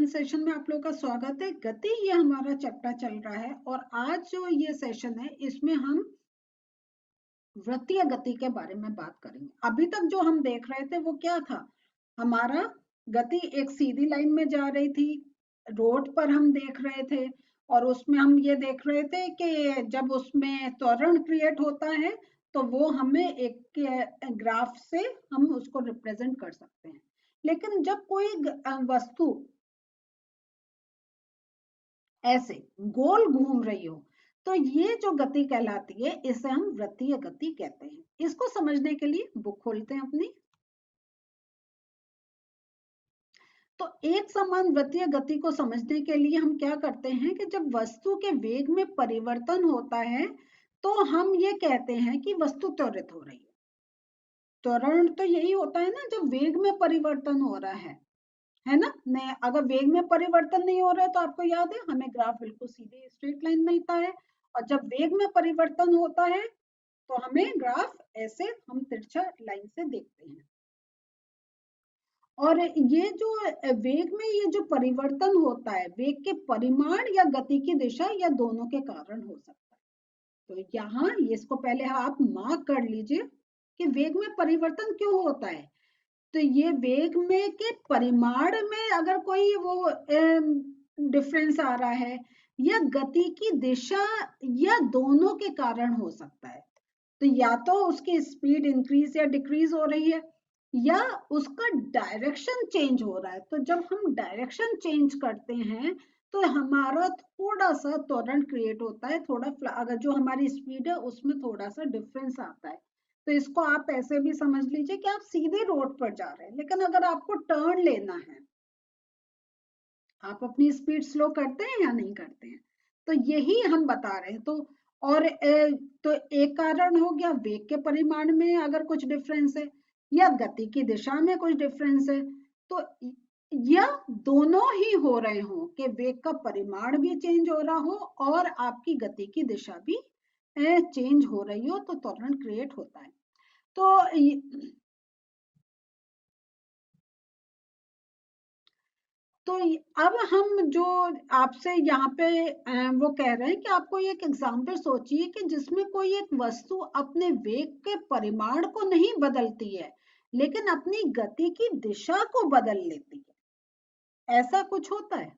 Session में आप लोगों का स्वागत है। गति ये हमारा चैप्टर चल रहा है और आज जो ये सेशन है इसमें हम वृत्तीय गति के बारे में बात करेंगे। अभी तक जो हम देख रहे थे वो क्या था, हमारा गति एक सीधी लाइन में जा रही थी, रोड पर हम देख रहे थे और उसमें हम ये देख रहे थे कि जब उसमें त्वरण क्रिएट होता है तो वो हमें एक ग्राफ से हम उसको रिप्रेजेंट कर सकते हैं। लेकिन जब कोई वस्तु ऐसे गोल घूम रही हो तो ये जो गति कहलाती है इसे हम वृत्तीय गति कहते हैं। इसको समझने के लिए बुक खोलते हैं अपनी। तो एक समान वृत्तीय गति को समझने के लिए हम क्या करते हैं कि जब वस्तु के वेग में परिवर्तन होता है तो हम ये कहते हैं कि वस्तु त्वरित हो रही है। त्वरण तो यही होता है ना, जब वेग में परिवर्तन हो रहा है ना। नहीं, अगर वेग में परिवर्तन नहीं हो रहा है तो आपको याद है हमें ग्राफ बिल्कुल सीधे स्ट्रेट लाइन मिलता है, और जब वेग में परिवर्तन होता है तो हमें ग्राफ ऐसे हम तिरछा लाइन से देखते हैं। और ये जो वेग में ये जो परिवर्तन होता है, वेग के परिमाण या गति की दिशा या दोनों के कारण हो सकता है। तो यहाँ इसको पहले आप मार्क कर लीजिए कि वेग में परिवर्तन क्यों होता है। तो ये वेग में के परिमाण में अगर कोई वो डिफरेंस आ रहा है या गति की दिशा या दोनों के कारण हो सकता है। तो या तो उसकी स्पीड इंक्रीज या डिक्रीज हो रही है या उसका डायरेक्शन चेंज हो रहा है। तो जब हम डायरेक्शन चेंज करते हैं तो हमारा थोड़ा सा त्वरण क्रिएट होता है, थोड़ा अगर जो हमारी स्पीड है उसमें थोड़ा सा डिफरेंस आता है। तो इसको आप ऐसे भी समझ लीजिए कि आप सीधे रोड पर जा रहे हैं, लेकिन अगर आपको टर्न लेना है, आप अपनी स्पीड स्लो करते हैं या नहीं करते हैं। तो यही हम बता रहे हैं। तो और तो एक कारण हो गया वेग के परिमाण में अगर कुछ डिफरेंस है या गति की दिशा में कुछ डिफरेंस है, तो या दोनों ही हो रहे हो कि वेग का परिमाण भी चेंज हो रहा हो और आपकी गति की दिशा भी चेंज हो रही हो, तो त्वरण क्रिएट होता है। तो अब हम जो आपसे यहाँ पे वो कह रहे हैं कि आपको एक एग्जाम्पल सोचिए कि जिसमें कोई एक वस्तु अपने वेग के परिमाण को नहीं बदलती है लेकिन अपनी गति की दिशा को बदल लेती है। ऐसा कुछ होता है?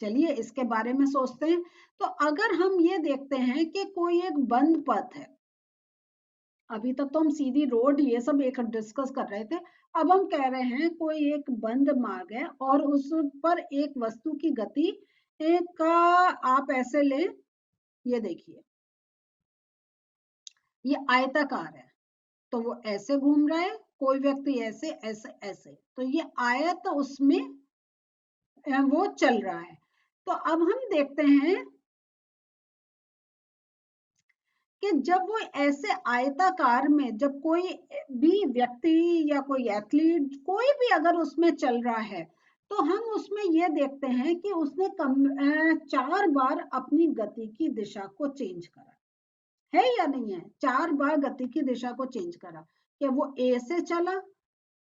चलिए इसके बारे में सोचते हैं। तो अगर हम ये देखते हैं कि कोई एक बंद पथ है, अभी तक तो हम सीधी रोड ये सब एक डिस्कस कर रहे थे, अब हम कह रहे हैं कोई एक बंद मार्ग है और उस पर एक वस्तु की गति का आप ऐसे ले, ये देखिए ये आयताकार है तो वो ऐसे घूम रहा है, कोई व्यक्ति ऐसे ऐसे ऐसे, तो ये आयत उसमें वो चल रहा है। तो अब हम देखते हैं कि जब वो ऐसे आयताकार में जब कोई भी व्यक्ति या कोई एथलीट कोई भी अगर उसमें चल रहा है तो हम उसमें ये देखते हैं कि उसने 4 बार अपनी गति की दिशा को चेंज करा है या नहीं है। 4 बार गति की दिशा को चेंज करा कि वो ए से चला,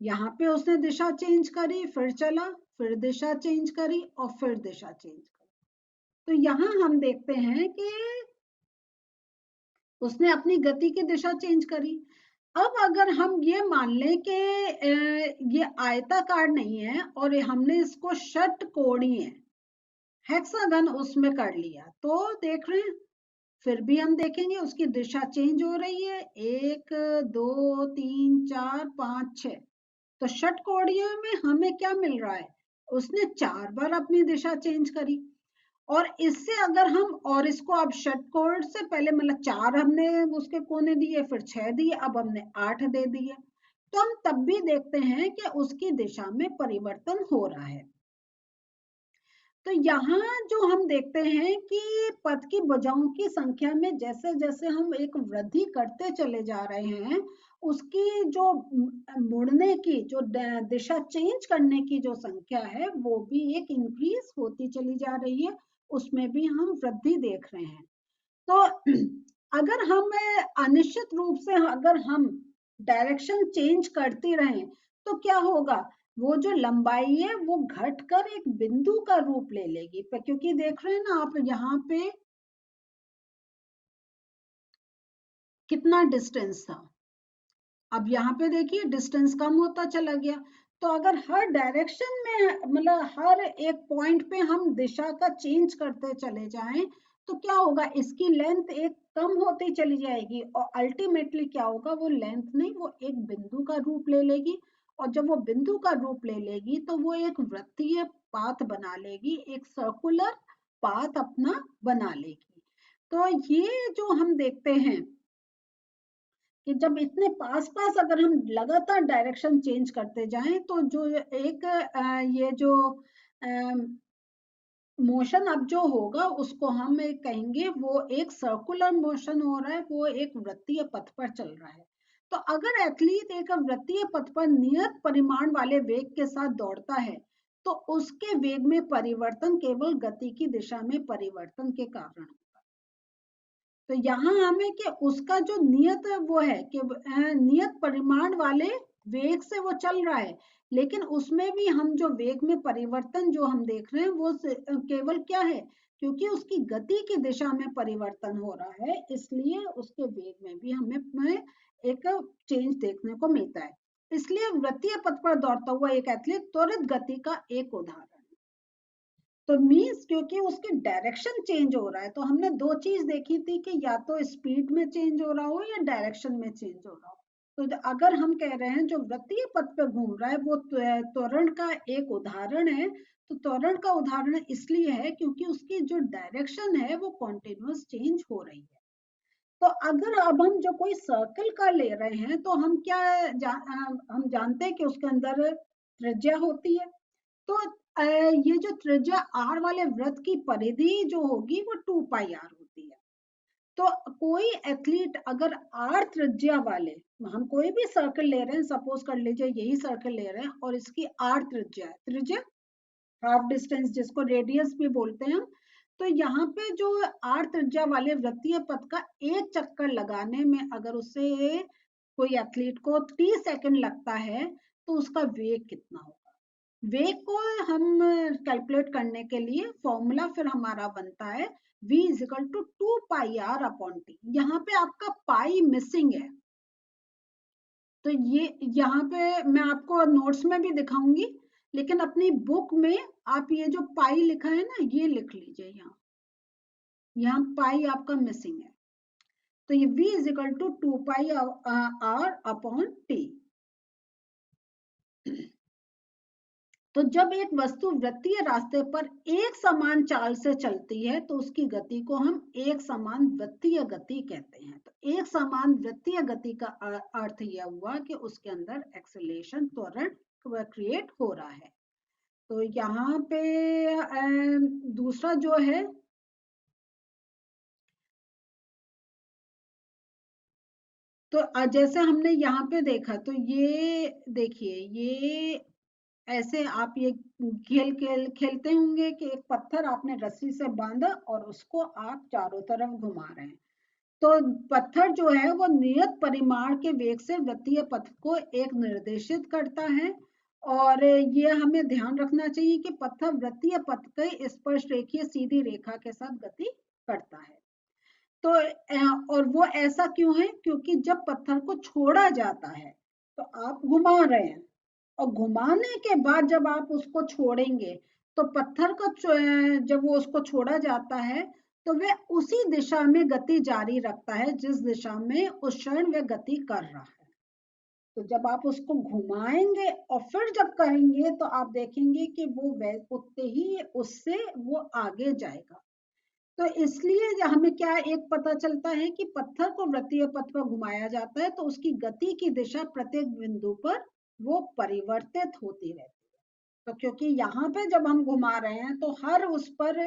यहाँ पे उसने दिशा चेंज करी, फिर चला, फिर दिशा चेंज करी और फिर दिशा चेंज करी। तो यहाँ हम देखते हैं कि उसने अपनी गति की दिशा चेंज करी। अब अगर हम ये मान लें कि ये आयताकार नहीं है और हमने इसको षटकोणीय हेक्सागन उसमें कर लिया, तो देख रहे हैं फिर भी हम देखेंगे उसकी दिशा चेंज हो रही है, 1 2 3 4 5 6। तो षटकोणीय में हमें क्या मिल रहा है, उसने 4 बार अपनी दिशा चेंज करी। और इससे अगर हम और इसको अब षटकोण से पहले मतलब 4 हमने उसके कोने दिए, फिर 6 दिए, अब हमने 8 दे दिए, तो हम तब भी देखते हैं कि उसकी दिशा में परिवर्तन हो रहा है। तो यहाँ जो हम देखते हैं कि पथ की भुजाओं की संख्या में जैसे जैसे हम एक वृद्धि करते चले जा रहे हैं, उसकी जो मुड़ने की जो दिशा चेंज करने की जो संख्या है वो भी एक इंक्रीज होती चली जा रही है, उसमें भी हम वृद्धि देख रहे हैं। तो अगर हम अनिश्चित रूप से अगर हम डायरेक्शन चेंज करते रहें तो क्या होगा वो जो लंबाई है वो घटकर एक बिंदु का रूप ले लेगी, क्योंकि देख रहे हैं ना आप यहाँ पे कितना डिस्टेंस था, अब यहाँ पे देखिए डिस्टेंस कम होता चला गया। तो अगर हर डायरेक्शन में, मतलब हर एक पॉइंट पे हम दिशा का चेंज करते चले जाएं, तो क्या होगा, इसकी लेंथ एक कम होती चली जाएगी और अल्टीमेटली क्या होगा, वो लेंथ नहीं, वो एक बिंदु का रूप ले लेगी। और जब वो बिंदु का रूप ले लेगी तो वो एक वृत्तीय पाथ बना लेगी, एक सर्कुलर पाथ अपना बना लेगी। तो ये जो हम देखते हैं कि जब इतने पास पास अगर हम लगातार डायरेक्शन चेंज करते जाएं तो जो एक ये जो मोशन अब जो होगा उसको हम एक कहेंगे वो एक सर्कुलर मोशन हो रहा है, वो एक वृत्तीय पथ पर चल रहा है। तो अगर एथलीट एक वृत्तीय पथ पर नियत परिमाण वाले वेग के साथ दौड़ता है तो उसके वेग में परिवर्तन केवल गति की दिशा में परिवर्तन के कारण। तो यहाँ हमें कि उसका जो नियत वो है कि नियत परिमाण वाले वेग से वो चल रहा है, लेकिन उसमें भी हम जो वेग में परिवर्तन जो हम देख रहे हैं वो केवल क्या है, क्योंकि उसकी गति की दिशा में परिवर्तन हो रहा है, इसलिए उसके वेग में भी हमें एक चेंज देखने को मिलता है। इसलिए वृत्तीय पथ पर दौड़ता हुआ एक एथलीट त्वरित गति का एक उदाहरण। तो मीन्स क्योंकि उसकी डायरेक्शन चेंज हो रहा है, तो हमने दो चीज देखी थी कि या तो स्पीड में चेंज हो रहा हो या डायरेक्शन में चेंज हो रहा हो। तो अगर हम कह रहे हैं जो वृत्तीय पथ पे घूम रहा है वो त्वरण का एक उदाहरण है, तो त्वरण का उदाहरण इसलिए है क्योंकि उसकी जो डायरेक्शन है वो कॉन्टिन्यूस चेंज हो रही है। तो अगर अब हम जो कोई सर्कल का ले रहे हैं तो हम क्या हम जानते हैं कि उसके अंदर त्रिज्या होती है। तो ये जो त्रिज्या आर वाले वृत्त की परिधि जो होगी वो 2πr होती है। तो कोई एथलीट अगर आर त्रिज्या वाले, हम कोई भी सर्कल ले रहे हैं, सपोज कर लीजिए यही सर्कल ले रहे हैं और इसकी आर त्रिज्या है, त्रिज्या हाफ डिस्टेंस जिसको रेडियस भी बोलते हैं, तो यहाँ पे जो आर त्रिज्या वाले वृत्तीय पथ का एक चक्कर लगाने में अगर उसे कोई एथलीट को 30 सेकंड लगता है तो उसका वेग कितना होगा। वेग को हम कैलकुलेट करने के लिए फॉर्मूला फिर हमारा बनता है v is equal to 2πr upon t. यहाँ पे आपका पाई मिसिंग है, तो ये यहाँ पे मैं आपको नोट्स में भी दिखाऊंगी, लेकिन अपनी बुक में आप ये जो पाई लिखा है ना ये लिख लीजिए, यहाँ पाई आपका मिसिंग है। तो ये v is equal to 2πr upon t. तो जब एक वस्तु वृत्तीय रास्ते पर एक समान चाल से चलती है तो उसकी गति को हम एक समान वृत्तीय गति कहते हैं। तो एक समान वृत्तीय गति का अर्थ यह हुआ कि उसके अंदर एक्सेलरेशन, त्वरण क्रिएट हो रहा है। तो यहाँ पे दूसरा जो है, तो जैसे हमने यहाँ पे देखा, तो ये देखिए ये ऐसे आप ये खेलते होंगे कि एक पत्थर आपने रस्सी से बांधा और उसको आप चारों तरफ घुमा रहे हैं। तो पत्थर जो है वो नियत परिमाण के वेग से वृत्तीय पथ को एक निर्देशित करता है, और ये हमें ध्यान रखना चाहिए कि पत्थर वृत्तीय पथ के स्पर्श रेखीय सीधी रेखा के साथ गति करता है। तो और वो ऐसा क्यों है, क्योंकि जब पत्थर को छोड़ा जाता है तो आप घुमा रहे हैं, और घुमाने के बाद जब आप उसको छोड़ेंगे तो पत्थर को जब वो उसको छोड़ा जाता है तो वह उसी दिशा में गति जारी रखता है जिस दिशा में उस क्षण वह गति कर रहा है। तो जब आप उसको घुमाएंगे और फिर जब करेंगे तो आप देखेंगे कि वो उतने ही उससे वो आगे जाएगा। तो इसलिए हमें क्या एक पता चलता है कि पत्थर को वृत्तीय पथ पर घुमाया जाता है तो उसकी गति की दिशा प्रत्येक बिंदु पर वो परिवर्तित होती रहती है। तो क्योंकि यहाँ पे जब हम घुमा रहे हैं तो हर उस पर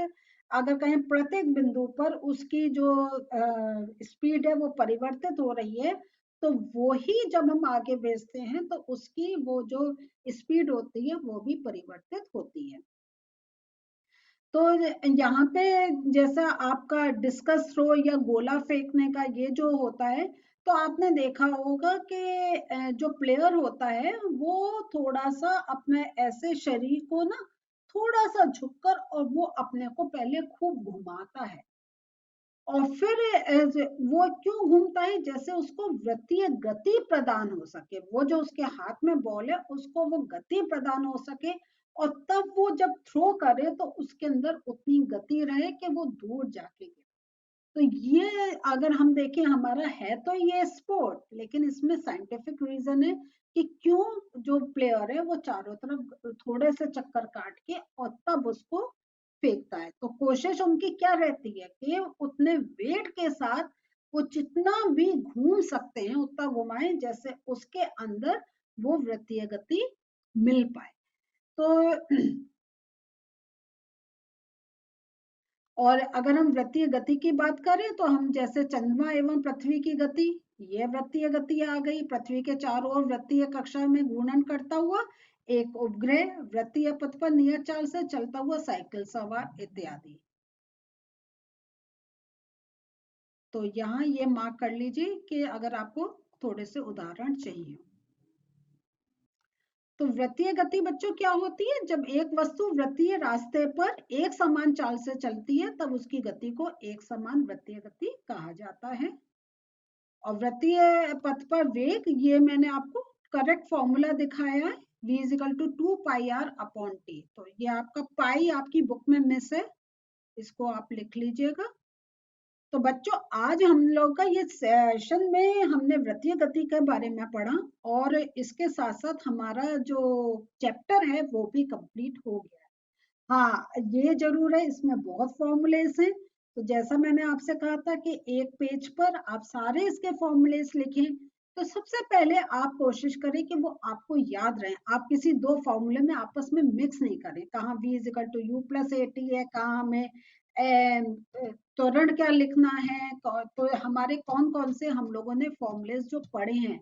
अगर कहें प्रत्येक बिंदु पर उसकी जो स्पीड है वो परिवर्तित हो रही है, तो वो ही जब हम आगे भेजते हैं तो उसकी वो जो स्पीड होती है वो भी परिवर्तित होती है। तो यहाँ पे जैसा आपका डिस्कस थ्रो या गोला फेंकने का ये जो होता है, तो तो आपने देखा होगा कि जो प्लेयर होता है वो थोड़ा सा अपने ऐसे शरीर को ना थोड़ा सा झुककर और वो अपने को पहले खूब घुमाता है और फिर वो क्यों घूमता है, जैसे उसको वृत्तीय गति प्रदान हो सके, वो जो उसके हाथ में बॉल है उसको वो गति प्रदान हो सके और तब वो जब थ्रो करे तो उसके अंदर उतनी गति रहे कि वो दूर जाके गिरे। तो ये अगर हम देखें हमारा है तो ये स्पोर्ट, लेकिन इसमें साइंटिफिक रीजन है कि क्यों जो प्लेयर है वो चारों तरफ थोड़े से चक्कर काट के और तब उसको फेंकता है। तो कोशिश उनकी क्या रहती है कि उतने वेट के साथ वो जितना भी घूम सकते हैं उतना घुमाएं जैसे उसके अंदर वो वृत्तीय गति मिल पाए। तो और अगर हम वृत्तीय गति की बात करें तो हम जैसे चंद्रमा एवं पृथ्वी की गति, ये वृत्तीय गति आ गई। पृथ्वी के चारों ओर वृत्तीय कक्षा में घूर्णन करता हुआ एक उपग्रह वृत्तीय पथ पर नियत चाल से चलता हुआ साइकिल सवार इत्यादि। तो यहाँ ये मार्क कर लीजिए कि अगर आपको थोड़े से उदाहरण चाहिए। तो वृत्तीय गति बच्चों क्या होती है, जब एक वस्तु वृत्तीय रास्ते पर एक समान चाल से चलती है तब उसकी गति को एक समान वृत्तीय गति कहा जाता है। और वृत्तीय पथ पर वेग, ये मैंने आपको करेक्ट फॉर्मूला दिखाया है, v is equal to 2πr/t। तो ये आपका पाई आपकी बुक में मिस है, इसको आप लिख लीजिएगा। तो बच्चों आज हम लोग का ये सेशन में हमने वृत्तीय गति के बारे में पढ़ा और इसके साथ साथ हमारा जो चैप्टर है वो भी कंप्लीट हो गया है। हाँ, ये जरूर है, इसमें बहुत फॉर्मूलेस हैं। तो जैसा मैंने आपसे कहा था कि एक पेज पर आप सारे इसके फॉर्मूलेस लिखें, तो सबसे पहले आप कोशिश करें कि वो आपको याद रहे। आप किसी दो फॉर्मूले में आपस में मिक्स नहीं करें, कहाँ v is equal to u plus a t है, कहाँ हमें त्वरण क्या लिखना है। तो हमारे कौन कौन से हम लोगों ने फॉर्मूलेस जो पढ़े हैं,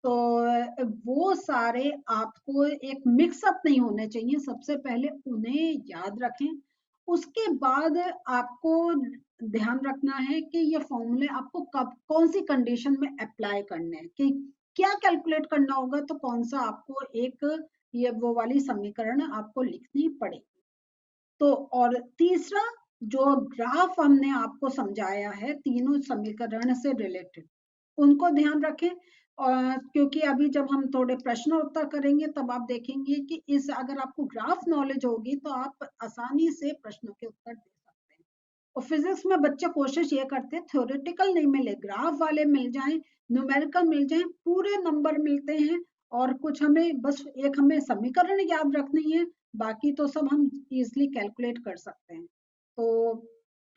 तो वो सारे आपको एक मिक्सअप नहीं होने चाहिए। सबसे पहले उन्हें याद रखें, उसके बाद आपको ध्यान रखना है कि ये फॉर्मूले आपको कब कौन सी कंडीशन में अप्लाई करने हैं, कि क्या कैलकुलेट करना होगा, तो कौन सा आपको एक ये वो वाली समीकरण आपको लिखनी पड़ेगी। तो और तीसरा, जो ग्राफ हमने आपको समझाया है तीनों समीकरण से रिलेटेड, उनको ध्यान रखें। और क्योंकि अभी जब हम थोड़े प्रश्न उत्तर करेंगे तब आप देखेंगे कि इस अगर आपको ग्राफ नॉलेज होगी तो आप आसानी से प्रश्नों के उत्तर दे सकते हैं। और फिजिक्स में बच्चे कोशिश ये करते हैं थ्योरेटिकल नहीं मिले, ग्राफ वाले मिल जाएं, न्यूमेरिकल मिल जाएं, पूरे नंबर मिलते हैं और कुछ हमें बस एक हमें समीकरण याद रखनी है, बाकी तो सब हम इजिली कैलकुलेट कर सकते हैं। तो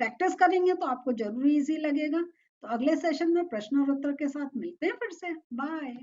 प्रैक्टिस करेंगे तो आपको जरूर इजी लगेगा। तो अगले सेशन में प्रश्न और उत्तर के साथ मिलते हैं फिर से। बाय।